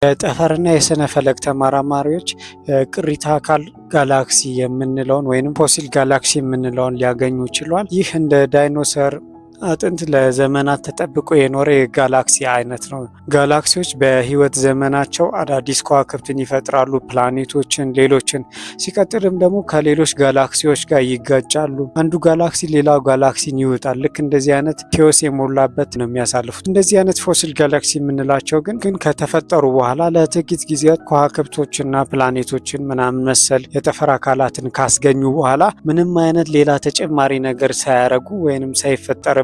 የጠፈርና የስነ ፈለክ ተመራማሪዎች ቅሪተ አካል ጋላክሲ የምንለውን ወይንም ፎሲል ጋላክሲ የምንለውን ሊያገኙ ችሏል። ይህ እንደ ዳይኖሰር አጥንት ለዘመናት ተጠብቆ የኖረ የጋላክሲ አይነት ነው። ጋላክሲዎች በህይወት ዘመናቸው አዳዲስ ከዋክብትን ይፈጥራሉ፣ ፕላኔቶችን፣ ሌሎችን ሲቀጥልም ደግሞ ከሌሎች ጋላክሲዎች ጋር ይጋጫሉ። አንዱ ጋላክሲ ሌላው ጋላክሲን ይውጣል። ልክ እንደዚህ አይነት ኪዮስ የሞላበት ነው የሚያሳልፉት። እንደዚህ አይነት ፎሲል ጋላክሲ የምንላቸው ግን ከተፈጠሩ በኋላ ለጥቂት ጊዜያት ከዋክብቶችና ፕላኔቶችን ምናምን መሰል የጠፈር አካላትን ካስገኙ በኋላ ምንም አይነት ሌላ ተጨማሪ ነገር ሳያረጉ ወይንም ሳይፈጠር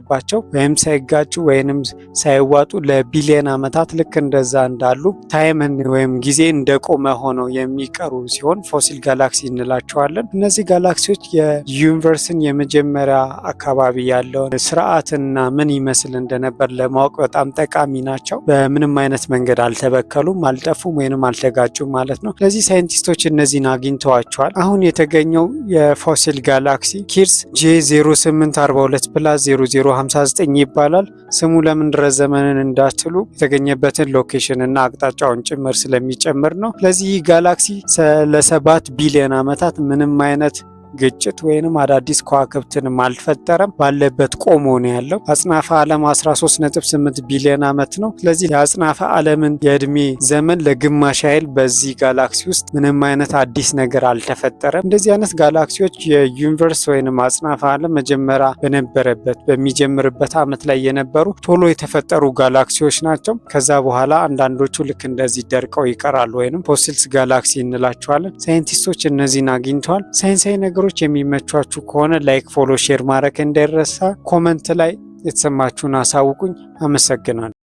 ወይም ሳይጋጩ ወይንም ሳይዋጡ ለቢሊየን ዓመታት ልክ እንደዛ እንዳሉ ታይምን ወይም ጊዜ እንደቆመ ሆነው የሚቀሩ ሲሆን ፎሲል ጋላክሲ እንላቸዋለን። እነዚህ ጋላክሲዎች የዩኒቨርስን የመጀመሪያ አካባቢ ያለውን ስርዓትና ምን ይመስል እንደነበር ለማወቅ በጣም ጠቃሚ ናቸው። በምንም አይነት መንገድ አልተበከሉም፣ አልጠፉም ወይንም አልተጋጩም ማለት ነው። ስለዚህ ሳይንቲስቶች እነዚህን አግኝተዋቸዋል። አሁን የተገኘው የፎሲል ጋላክሲ ኪርስ J0842 + 0059 ይባላል። ስሙ ለምን ረዘመን እንዳትሉ የተገኘበትን ሎኬሽን እና አቅጣጫውን ጭምር ስለሚጨምር ነው። ስለዚህ ጋላክሲ ለ7 ቢሊዮን ዓመታት ምንም አይነት ግጭት ወይንም አዳዲስ ከዋክብትንም አልፈጠረም፣ ባለበት ቆሞ ነው ያለው። አጽናፈ ዓለም 13.8 ቢሊዮን ዓመት ነው። ስለዚህ የአጽናፈ ዓለምን የእድሜ ዘመን ለግማሽ ያህል በዚህ ጋላክሲ ውስጥ ምንም አይነት አዲስ ነገር አልተፈጠረም። እንደዚህ አይነት ጋላክሲዎች የዩኒቨርስ ወይንም አጽናፈ ዓለም መጀመሪያ በነበረበት በሚጀምርበት ዓመት ላይ የነበሩ ቶሎ የተፈጠሩ ጋላክሲዎች ናቸው። ከዛ በኋላ አንዳንዶቹ ልክ እንደዚህ ደርቀው ይቀራሉ ወይንም ፎሲልስ ጋላክሲ እንላቸዋለን። ሳይንቲስቶች እነዚህን አግኝተዋል። ሳይንሳዊ ነገሮች የሚመቿችሁ ከሆነ ላይክ፣ ፎሎ፣ ሼር ማድረግ እንዳይረሳ። ኮመንት ላይ የተሰማችሁን አሳውቁኝ። አመሰግናለሁ።